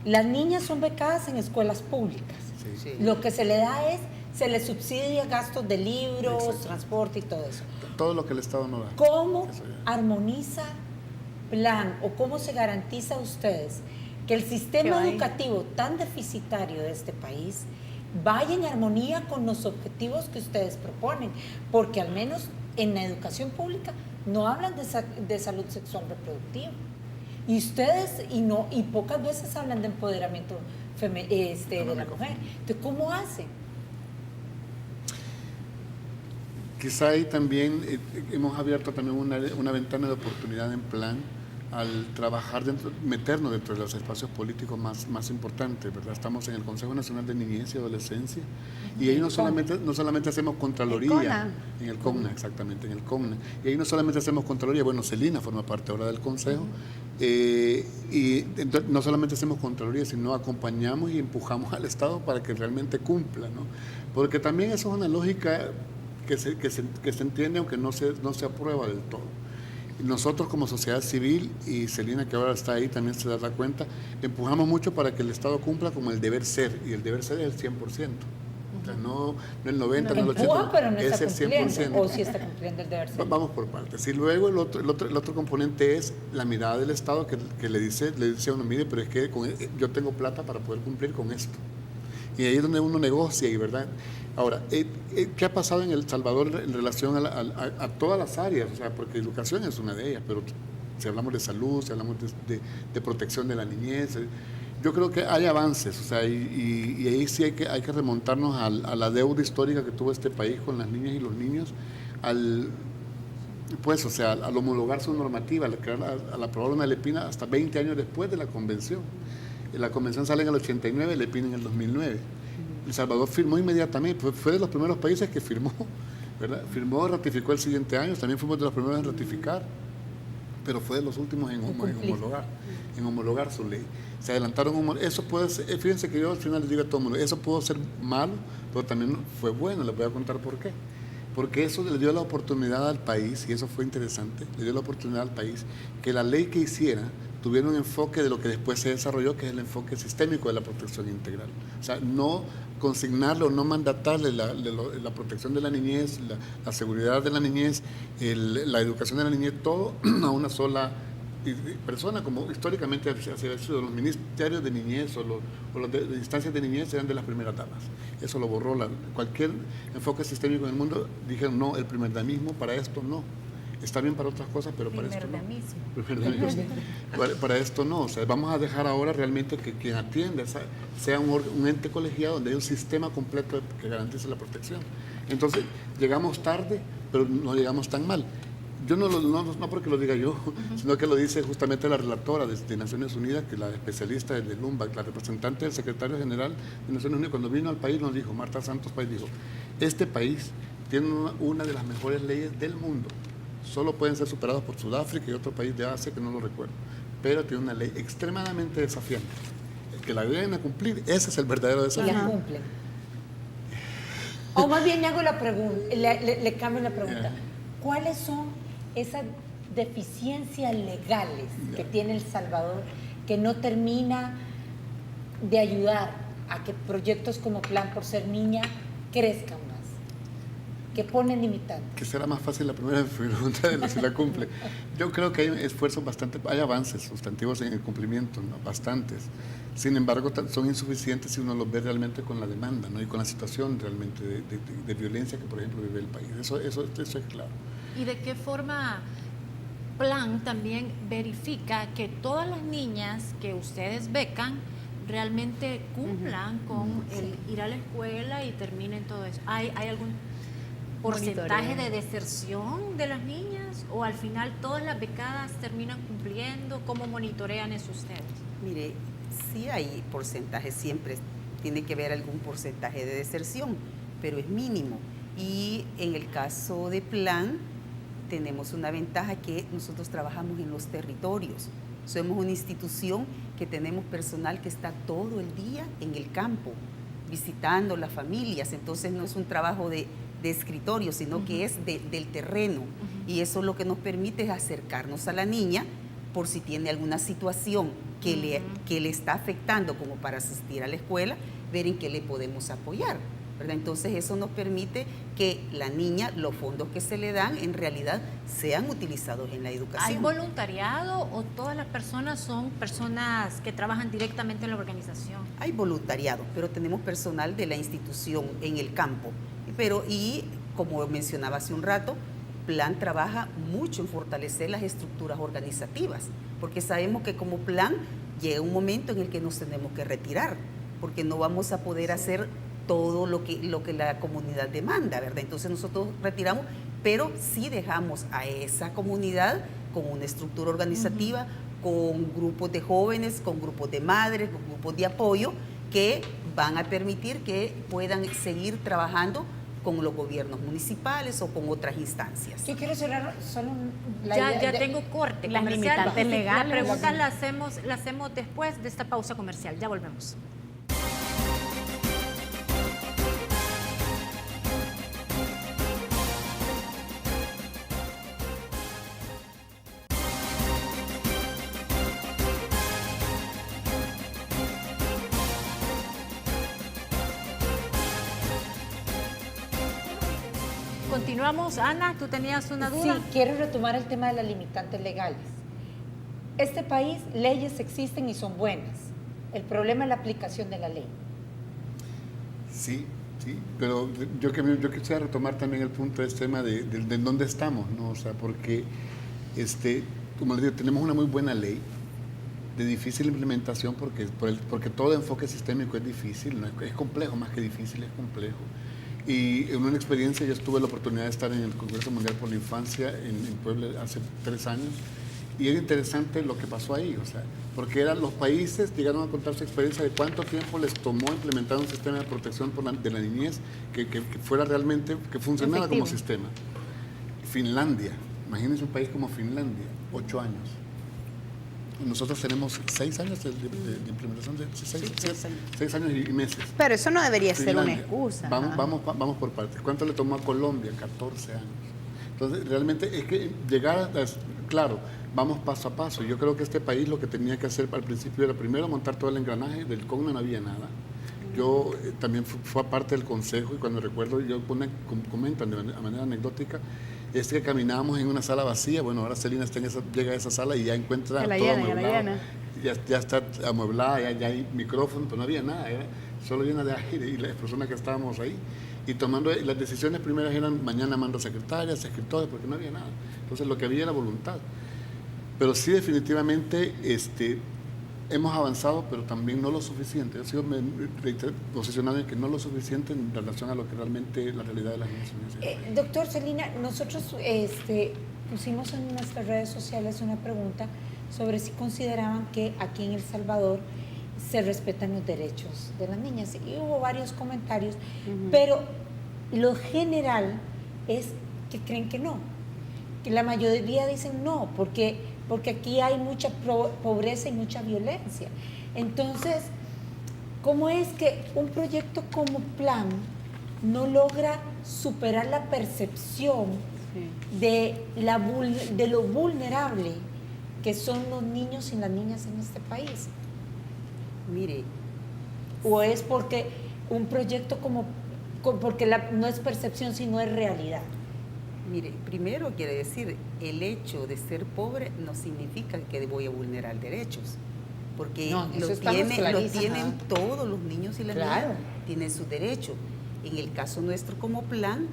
Las niñas son becadas en escuelas públicas. Sí. Lo que se le da se les subsidia gastos de libros, exacto, transporte y todo eso. Todo lo que el Estado no da. ¿Cómo armoniza Plan o cómo se garantiza a ustedes que el sistema educativo tan deficitario de este país vaya en armonía con los objetivos que ustedes proponen? Porque al menos en la educación pública no hablan de salud sexual reproductiva. Y ustedes, y pocas veces hablan de empoderamiento de la mujer. Entonces, ¿cómo hacen? Quizá ahí también hemos abierto también una ventana de oportunidad en Plan al trabajar meternos dentro de los espacios políticos más importantes, ¿verdad? Estamos en el Consejo Nacional de Niñez y Adolescencia y ahí no solamente hacemos Contraloría, en el CONNA, exactamente, en el CONNA, y ahí no solamente hacemos Contraloría, bueno, Celina forma parte ahora del Consejo, y entonces, no solamente hacemos Contraloría, sino acompañamos y empujamos al Estado para que realmente cumpla, ¿no? Porque también eso es una lógica que se entiende, aunque no se aprueba del todo. Nosotros como sociedad civil, y Celina que ahora está ahí también se da cuenta, empujamos mucho para que el Estado cumpla con el deber ser, y el deber ser es el 100%. O sea, no el 90, no el 80, pero no es el 100%. O si está cumpliendo el deber ser. Vamos por partes. Y luego el otro componente es la mirada del Estado que le dice a uno, mire, pero es que yo tengo plata para poder cumplir con esto. Y ahí es donde uno negocia, ¿verdad? Ahora, ¿qué ha pasado en El Salvador en relación a todas las áreas? O sea, porque educación es una de ellas, pero si hablamos de salud, si hablamos de protección de la niñez, yo creo que hay avances, o sea, y ahí sí hay que remontarnos a la deuda histórica que tuvo este país con las niñas y los niños, al homologar su normativa, al aprobar una LEPINA hasta 20 años después de la convención. La convención sale en el 89, la LEPINA en el 2009. El Salvador firmó inmediatamente, fue de los primeros países que firmó, ¿verdad? Firmó, ratificó el siguiente año, también fuimos de los primeros en ratificar, pero fue de los últimos en homologar su ley. Se adelantaron, eso puede ser, fíjense que yo al final les digo a todo el mundo, eso pudo ser malo, pero también fue bueno, les voy a contar por qué. Porque eso le dio la oportunidad al país, y eso fue interesante, le dio la oportunidad al país que la ley que hiciera tuviera un enfoque de lo que después se desarrolló, que es el enfoque sistémico de la protección integral. O sea, no consignarle o no mandatarle la protección de la niñez, la seguridad de la niñez, la educación de la niñez, todo a una sola personas como históricamente hacia los ministerios de niñez o las instancias de niñez eran de las primeras damas. Eso lo borró cualquier enfoque sistémico en el mundo. Dijeron, no, el primerdamismo para esto no. Está bien para otras cosas, pero para esto no. Para esto no. O sea, vamos a dejar ahora realmente que quien atienda sea un ente colegiado donde hay un sistema completo que garantice la protección. Entonces, llegamos tarde, pero no llegamos tan mal. Yo no porque lo diga yo, sino que lo dice justamente la relatora de Naciones Unidas, que es la especialista de LUMBAC, la representante del secretario general de Naciones Unidas, cuando vino al país nos dijo, Marta Santos Páez dijo, este país tiene una de las mejores leyes del mundo. Solo pueden ser superados por Sudáfrica y otro país de Asia que no lo recuerdo. Pero tiene una ley extremadamente desafiante. El que la deben a cumplir, ese es el verdadero desafío. Y la cumplen. O más bien le hago la pregunta, le cambio la pregunta. ¿Cuáles son esas deficiencias legales que tiene El Salvador que no termina de ayudar a que proyectos como Plan por Ser Niña crezcan más? ¿Qué pone limitantes? Que será más fácil la primera pregunta de si la cumple. Yo creo que hay esfuerzos hay avances sustantivos en el cumplimiento, ¿no? Bastantes. Sin embargo, son insuficientes si uno los ve realmente con la demanda, ¿no? Y con la situación realmente de violencia que, por ejemplo, vive el país. Eso es claro. ¿Y de qué forma Plan también verifica que todas las niñas que ustedes becan realmente cumplan con el ir a la escuela y terminen todo eso? ¿Hay algún porcentaje de deserción de las niñas o al final todas las becadas terminan cumpliendo? ¿Cómo monitorean eso ustedes? Mire, sí hay porcentaje, siempre tiene que haber algún porcentaje de deserción, pero es mínimo. Y en el caso de Plan, tenemos una ventaja que nosotros trabajamos en los territorios. Somos una institución que tenemos personal que está todo el día en el campo, visitando las familias, entonces no es un trabajo de escritorio, sino que es del terreno. Y eso lo que nos permite es acercarnos a la niña por si tiene alguna situación que le está afectando como para asistir a la escuela, ver en qué le podemos apoyar, ¿verdad? Entonces eso nos permite que la niña, los fondos que se le dan, en realidad sean utilizados en la educación. ¿Hay voluntariado o todas las personas son personas que trabajan directamente en la organización? Hay voluntariado, pero tenemos personal de la institución en el campo. Y como mencionaba hace un rato, Plan trabaja mucho en fortalecer las estructuras organizativas, porque sabemos que como Plan llega un momento en el que nos tenemos que retirar, porque no vamos a poder hacer todo lo que la comunidad demanda, ¿verdad? Entonces nosotros retiramos, pero sí dejamos a esa comunidad con una estructura organizativa, con grupos de jóvenes, con grupos de madres, con grupos de apoyo, que van a permitir que puedan seguir trabajando con los gobiernos municipales o con otras instancias. Yo quiero cerrar solo la Ya idea tengo corte las comercial. limitantes legales. La pregunta la hacemos después de esta pausa comercial. Ya volvemos. Continuamos. Ana, ¿tú tenías una duda? Sí, quiero retomar el tema de las limitantes legales. Este país, leyes existen y son buenas. El problema es la aplicación de la ley. Sí, pero yo quisiera retomar también el punto de este tema de dónde estamos, ¿no? O sea, porque, como les digo, tenemos una muy buena ley de difícil implementación porque todo enfoque sistémico es difícil, ¿no? Es complejo, más que difícil, es complejo. Y en una experiencia, yo tuve la oportunidad de estar en el Congreso Mundial por la Infancia en Puebla hace 3 años, y era interesante lo que pasó ahí, o sea, porque los países llegaron a contar su experiencia de cuánto tiempo les tomó implementar un sistema de protección de la niñez que fuera realmente, que funcionara efectivo como sistema. Finlandia, imagínense un país como Finlandia, 8 años. Nosotros tenemos 6 años de implementación, 6 años y meses. Pero eso no debería ser una Finlandia. excusa. Vamos por partes. ¿Cuánto le tomó a Colombia? 14 años. Entonces, realmente es que claro, vamos paso a paso. Yo creo que este país lo que tenía que hacer al principio era primero montar todo el engranaje, del CONA no había nada. Yo también fui parte del consejo y cuando recuerdo, comentan de manera anecdótica, es que caminábamos en una sala vacía. Bueno, ahora Celina llega a esa sala y ya encuentra Ya la todo llena, ya la amueblado. llena. Ya está amueblada, ya hay micrófono, pero no había nada, era solo llena de aire y las personas que estábamos ahí. Y tomando las decisiones primeras eran: mañana mando secretarias, escritores, porque no había nada. Entonces lo que había era voluntad. Pero sí, definitivamente hemos avanzado, pero también no lo suficiente. Yo sigo posicionado en que no lo suficiente en relación a lo que realmente la realidad de las niñas. Doctor Celina, nosotros pusimos en nuestras redes sociales una pregunta sobre si consideraban que aquí en El Salvador se respetan los derechos de las niñas. Y hubo varios comentarios, pero lo general es que creen que no. Que la mayoría dicen no, porque aquí hay mucha pobreza y mucha violencia. Entonces, ¿cómo es que un proyecto como Plan no logra superar la percepción de lo vulnerable que son los niños y las niñas en este país? Mire, ¿O es porque un proyecto porque no es percepción, sino es realidad? mire, primero quiere decir, el hecho de ser pobre no significa que voy a vulnerar derechos, porque No, eso lo estamos clarísimos. tienen todos los niños y las Claro. niñas, tienen su derecho. En el caso nuestro como Plan,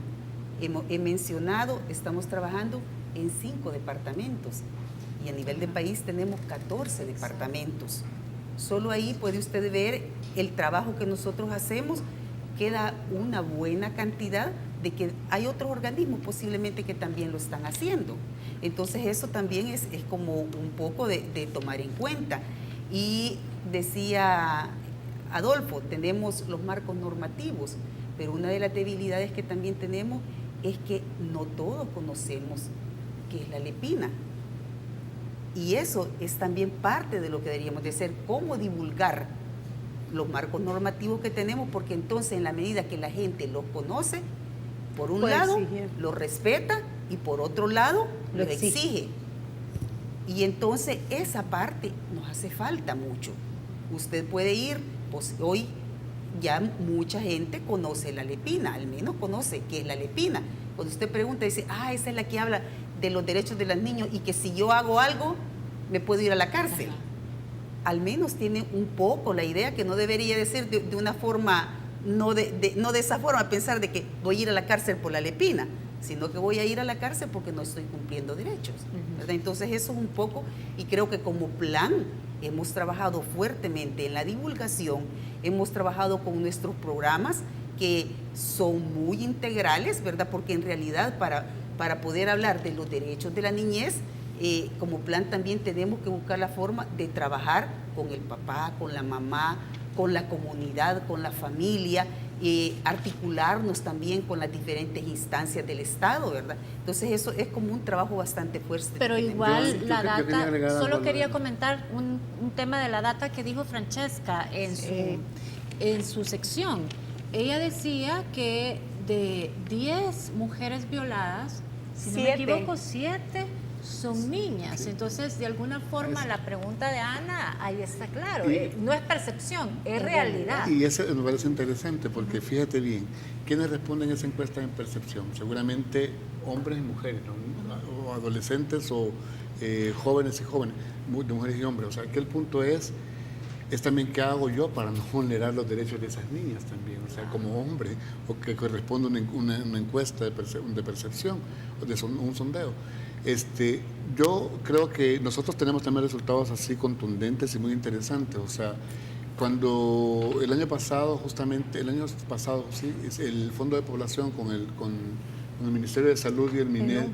he mencionado, estamos trabajando en 5 departamentos y a nivel de país tenemos 14 departamentos. Solo ahí puede usted ver el trabajo que nosotros hacemos. Queda una buena cantidad de que hay otros organismos posiblemente que también lo están haciendo. Entonces eso también es como un poco de tomar en cuenta. Y decía Adolfo, tenemos los marcos normativos, pero una de las debilidades que también tenemos es que no todos conocemos qué es la lepina. Y eso es también parte de lo que deberíamos de hacer, cómo divulgar los marcos normativos que tenemos, porque entonces en la medida que la gente los conoce, por un lado lo respeta y por otro lado lo exige. Y entonces esa parte nos hace falta mucho. Usted puede ir, pues hoy ya mucha gente conoce la lepina, al menos conoce qué es la lepina. Cuando usted pregunta, dice, esa es la que habla de los derechos de los niños y que si yo hago algo, me puedo ir a la cárcel. Ajá. Al menos tiene un poco la idea, que no debería de ser de una forma, no de esa forma, pensar de que voy a ir a la cárcel por la lepina, sino que voy a ir a la cárcel porque no estoy cumpliendo derechos. ¿Verdad? Entonces eso es un poco, y creo que como Plan hemos trabajado fuertemente en la divulgación, hemos trabajado con nuestros programas que son muy integrales, ¿verdad? Porque en realidad para poder hablar de los derechos de la niñez, como Plan también tenemos que buscar la forma de trabajar con el papá, con la mamá, con la comunidad, con la familia, articularnos también con las diferentes instancias del Estado, ¿verdad? Entonces eso es como un trabajo bastante fuerte. Pero igual la data, solo quería comentar un tema de la data que dijo Francesca en su sección. Ella decía que de 10 mujeres violadas, si no me equivoco, 7 son niñas. Sí. Entonces, de alguna forma, la pregunta de Ana, ahí está claro. No es percepción, es realidad. Y eso me parece interesante, porque fíjate bien, ¿quiénes responden a esa encuesta en percepción? Seguramente hombres y mujeres, ¿no? O adolescentes o jóvenes y jóvenes, de mujeres y hombres. O sea, que el punto es también qué hago yo para no vulnerar los derechos de esas niñas también, o sea, como hombre, o que corresponde una encuesta de percepción, o de un sondeo. Yo creo que nosotros tenemos también resultados así contundentes y muy interesantes. O sea, cuando el año pasado, sí, el Fondo de Población con el Ministerio de Salud y el MINED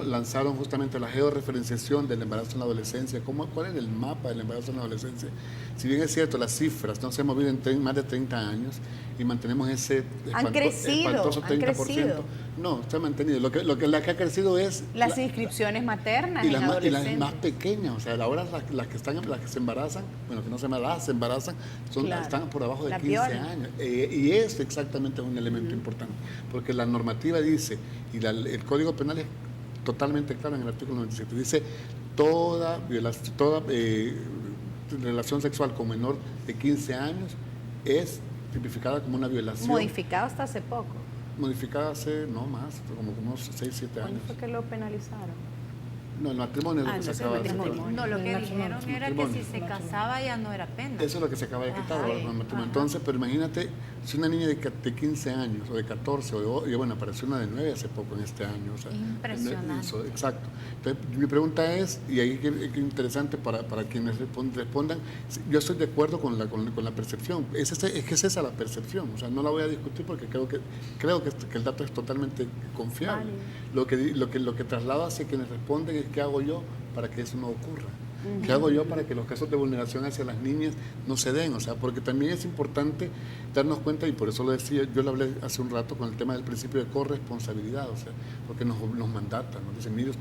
lanzaron justamente la georreferenciación del embarazo en la adolescencia. ¿Cuál es el mapa del embarazo en la adolescencia? Si bien es cierto, las cifras no se han movido en más de 30 años y mantenemos ese espantoso 30%. No, se ha mantenido. Lo que ha crecido es las inscripciones maternas y las más pequeñas. O sea, ahora las que se embarazan, bueno, que no se embarazan, están por abajo de 15 años. Y eso exactamente es un elemento importante, porque la normativa dice, y el Código Penal es totalmente claro en el artículo 97, dice toda relación sexual con menor de 15 años es tipificada como una violación. Modificado hasta hace poco. modificada hace, no más, como unos 6, 7 ¿Cuándo años. fue que lo penalizaron? No, el matrimonio es lo que se no, acaba de el quitar. matrimonio. No, lo que El dijeron matrimonio. era que si se casaba ya no era pena. Eso es lo que se acaba de quitar Ajá. ahora con el matrimonio. Ajá. Entonces, pero imagínate, si una niña de 15 años o de 14, y bueno, apareció una de 9 hace poco en este año. O sea, Impresionante. eso, exacto. Entonces, mi pregunta es, y ahí es interesante para quienes respondan, yo estoy de acuerdo con la percepción. Es que es esa la percepción. O sea, no la voy a discutir porque creo que el dato es totalmente confiable. Vale. Lo que traslado hacia quienes responden es qué hago yo para que eso no ocurra. ¿Qué hago yo para que los casos de vulneración hacia las niñas no se den? O sea, porque también es importante darnos cuenta, y por eso lo decía, yo lo hablé hace un rato con el tema del principio de corresponsabilidad, o sea, porque nos mandata, nos dicen, mire,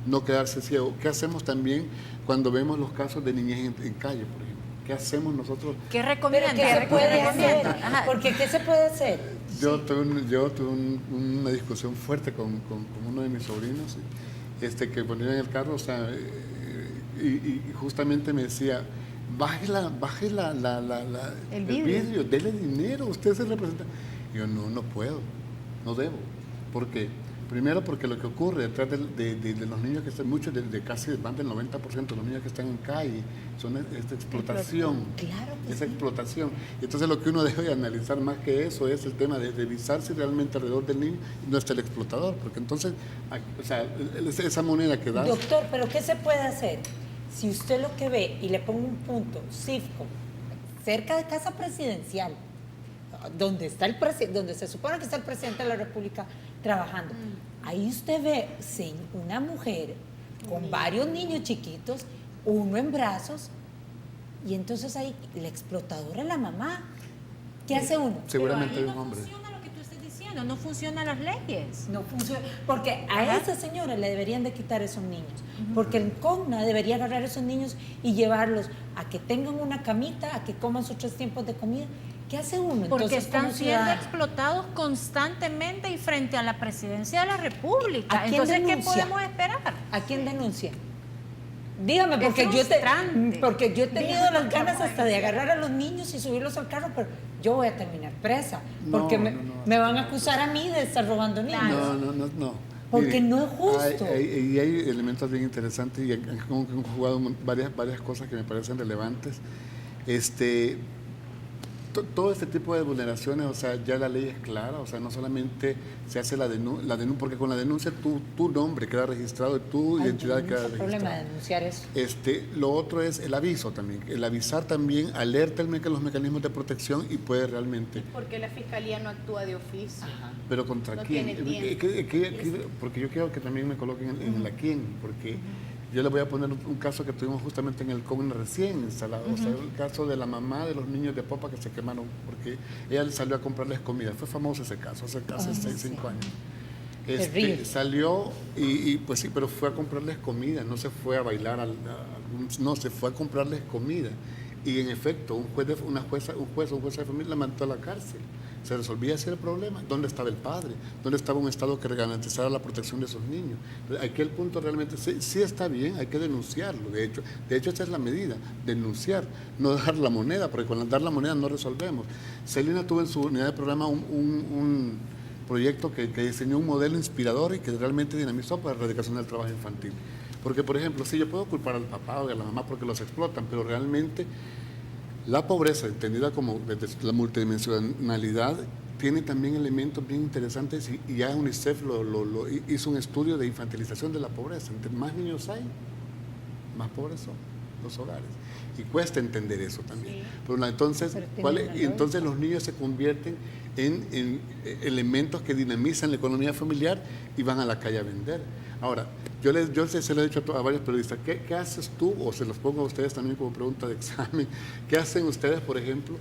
no quedarse ciego. ¿Qué hacemos también cuando vemos los casos de niñez en calle, por ejemplo? ¿Qué hacemos nosotros? ¿Qué Pero recomiendan? ¿qué se puede hacer? Ajá. Porque ¿qué se puede hacer? Yo tuve una discusión fuerte con uno de mis sobrinos, que ponía en el carro, o sea, y justamente me decía, baje el vidrio, dele dinero, usted se representa. Y yo, no puedo, no debo. ¿Por qué? Primero porque lo que ocurre detrás de los niños que están, muchos de casi más del 90% de los niños que están en calle, son esta explotación. Claro que Esa sí. explotación. Y entonces lo que uno debe analizar más que eso es el tema de revisar si realmente alrededor del niño no está el explotador, porque entonces, o sea, esa moneda que das... Doctor, ¿pero qué se puede hacer? Si usted lo que ve, y le pongo un punto, Cifco, cerca de Casa Presidencial, donde se supone que está el presidente de la República trabajando, ahí usted ve una mujer con varios niños chiquitos, uno en brazos, y entonces ahí la explotadora es la mamá. ¿Qué hace uno? Seguramente hay Pero ahí un hombre. No funciona lo que tú estás diciendo, no funcionan las leyes. No funciona, porque a esa señora le deberían de quitar esos niños, porque el CONA debería agarrar a esos niños y llevarlos a que tengan una camita, a que coman sus 3 tiempos de comida. ¿Qué hace uno? Porque Entonces, están como siendo ciudadano, explotados constantemente y frente a la presidencia de la República. ¿A quién Entonces, ¿qué denuncia? podemos esperar? ¿a quién denuncia? Dígame, Es porque frustrante. porque yo he tenido las ganas hasta de agarrar a los niños y subirlos al carro, pero yo voy a terminar presa, porque No. me van a acusar a mí de estar robando niños. No. Porque no es justo. Y hay elementos bien interesantes y han jugado varias cosas que me parecen relevantes. Todo este tipo de vulneraciones, o sea, ya la ley es clara, o sea, no solamente se hace la denuncia, porque con la denuncia tu nombre queda registrado y tu identidad Ay, queda no hay problema de registrada. denunciar eso. Lo otro es el aviso también. El avisar también alerta los mecanismos de protección y puede realmente... Porque la fiscalía no actúa de oficio. Pero ¿contra No quién? tiene tiempo. Porque yo quiero que también me coloquen en la quién, porque yo le voy a poner un caso que tuvimos justamente en el CON recién instalado, o sea, el caso de la mamá de los niños de Popa que se quemaron porque ella salió a comprarles comida. Fue famoso ese caso, hace 5 años. Terrible. Salió y pues sí, pero fue a comprarles comida, no se fue a bailar, no, se fue a comprarles comida. Y en efecto, un juez de familia la mandó a la cárcel. ¿Se resolvía así el problema? ¿Dónde estaba el padre? ¿Dónde estaba un Estado que garantizara la protección de esos niños? Entonces, aquí el punto realmente sí está bien, hay que denunciarlo. De hecho, esa es la medida, denunciar, no dar la moneda, porque con dar la moneda no resolvemos. Celina tuvo en su unidad de programa un proyecto que diseñó un modelo inspirador y que realmente dinamizó para la erradicación del trabajo infantil. Porque, por ejemplo, sí, yo puedo culpar al papá o a la mamá porque los explotan, pero realmente la pobreza, entendida como desde la multidimensionalidad, tiene también elementos bien interesantes y ya UNICEF hizo un estudio de infantilización de la pobreza. Entre más niños hay, más pobres son los hogares. Y cuesta entender eso también. Sí. Pero entonces, entonces los niños se convierten en elementos que dinamizan la economía familiar y van a la calle a vender. Ahora, yo se lo he dicho a varios periodistas, ¿qué haces tú? O se los pongo a ustedes también como pregunta de examen. ¿Qué hacen ustedes, por ejemplo,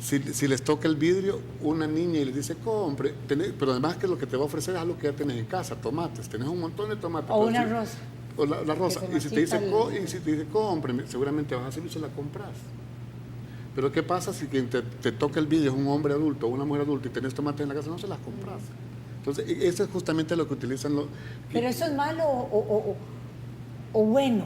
si les toca el vidrio una niña y les dice, compre, pero además que lo que te va a ofrecer es algo que ya tienes en casa, tomates, tenés un montón de tomates. O una rosa. O la rosa. Que Y si te dice, se compre, seguramente vas a hacerlo y se la compras. Pero ¿qué pasa si quien te toca el vidrio es un hombre adulto o una mujer adulta y tenés tomates en la casa? No se las compras. Entonces, eso es justamente lo que utilizan los... Pero eso es malo o bueno,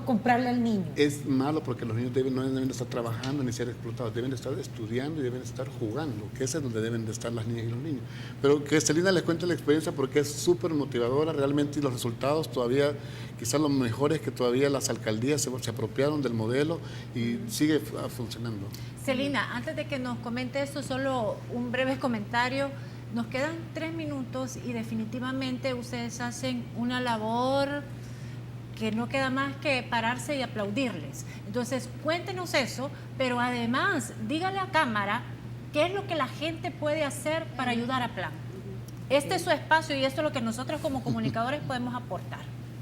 comprarle al niño? Es malo porque los niños no deben estar trabajando ni ser explotados, deben estar estudiando y deben estar jugando, que ese es donde deben de estar las niñas y los niños. Pero que Celina les cuente la experiencia porque es súper motivadora realmente, y los resultados todavía, quizás los mejores, que todavía las alcaldías se apropiaron del modelo y sigue funcionando. Celina, antes de que nos comente esto, solo un breve comentario. Nos quedan 3 minutos y definitivamente ustedes hacen una labor que no queda más que pararse y aplaudirles. Entonces, cuéntenos eso, pero además, dígale a cámara qué es lo que la gente puede hacer para ayudar a Plan. Este es su espacio y esto es lo que nosotros como comunicadores podemos aportar.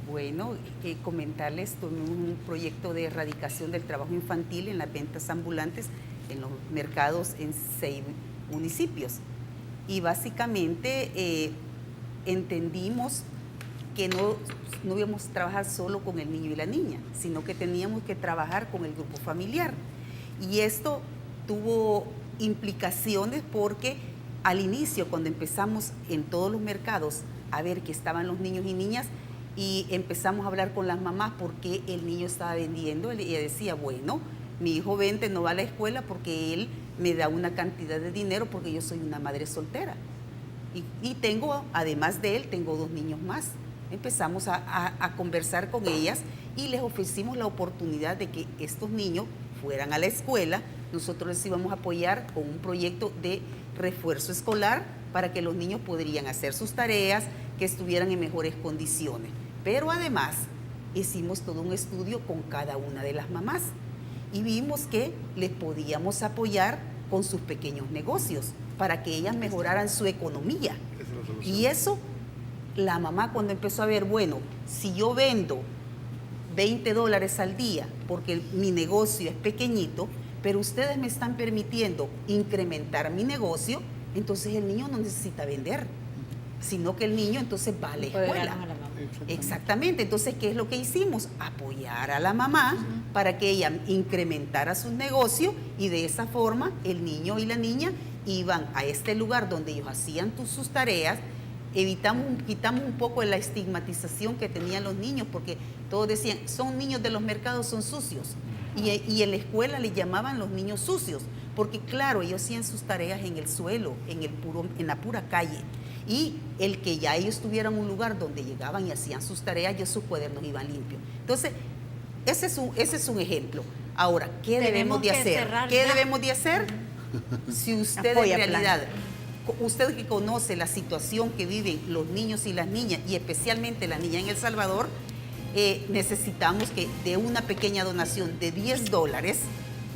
Bueno, comentarles, tuvimos un proyecto de erradicación del trabajo infantil en las ventas ambulantes en los mercados en 6 municipios. Y básicamente entendimos que no íbamos a trabajar solo con el niño y la niña, sino que teníamos que trabajar con el grupo familiar. Y esto tuvo implicaciones porque al inicio, cuando empezamos en todos los mercados a ver que estaban los niños y niñas, y empezamos a hablar con las mamás porque el niño estaba vendiendo, ella decía, bueno, mi hijo vende, no va a la escuela porque él me da una cantidad de dinero porque yo soy una madre soltera. Y tengo, además de él, tengo 2 niños más. Empezamos a conversar con ellas y les ofrecimos la oportunidad de que estos niños fueran a la escuela. Nosotros les íbamos a apoyar con un proyecto de refuerzo escolar para que los niños podrían hacer sus tareas, que estuvieran en mejores condiciones. Pero además hicimos todo un estudio con cada una de las mamás y vimos que les podíamos apoyar con sus pequeños negocios para que ellas mejoraran su economía. Y eso, la mamá cuando empezó a ver, bueno, si yo vendo $20 al día porque mi negocio es pequeñito, pero ustedes me están permitiendo incrementar mi negocio, entonces el niño no necesita vender, sino que el niño entonces va a la escuela. Exactamente. Entonces, ¿qué es lo que hicimos? Apoyar a la mamá para que ella incrementara su negocio y de esa forma el niño y la niña iban a este lugar donde ellos hacían sus tareas. Quitamos un poco de la estigmatización que tenían los niños, porque todos decían, son niños de los mercados, son sucios. Y en la escuela les llamaban los niños sucios, porque claro, ellos hacían sus tareas en el suelo, en la pura calle. Y el que ya ellos tuvieran un lugar donde llegaban y hacían sus tareas, ya sus cuadernos iban limpios. Entonces, ese es un ejemplo. Ahora, ¿qué debemos de hacer? ¿Qué debemos de hacer? Si usted en realidad, usted que conoce la situación que viven los niños y las niñas, y especialmente la niña en El Salvador, necesitamos que de una pequeña donación de $10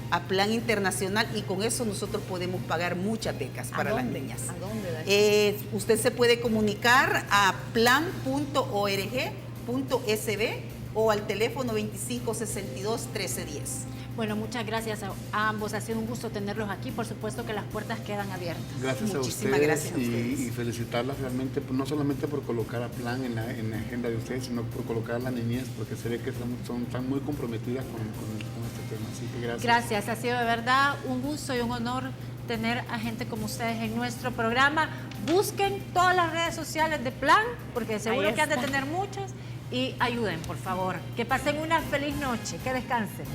a Plan Internacional, y con eso nosotros podemos pagar muchas becas para las niñas. ¿A dónde da usted se puede comunicar a plan.org.sb o al teléfono 2562-1310. Bueno, muchas gracias a ambos. Ha sido un gusto tenerlos aquí. Por supuesto que las puertas quedan abiertas. Gracias a Muchísimas ustedes, gracias a ustedes. Y felicitarlas realmente, no solamente por colocar a Plan en la agenda de ustedes, sino por colocar a la niñez, porque se ve que están muy comprometidas con este tema. Así que gracias. Gracias. Ha sido de verdad un gusto y un honor tener a gente como ustedes en nuestro programa. Busquen todas las redes sociales de Plan, porque seguro que han de tener muchas, y ayuden, por favor. Que pasen una feliz noche. Que descansen.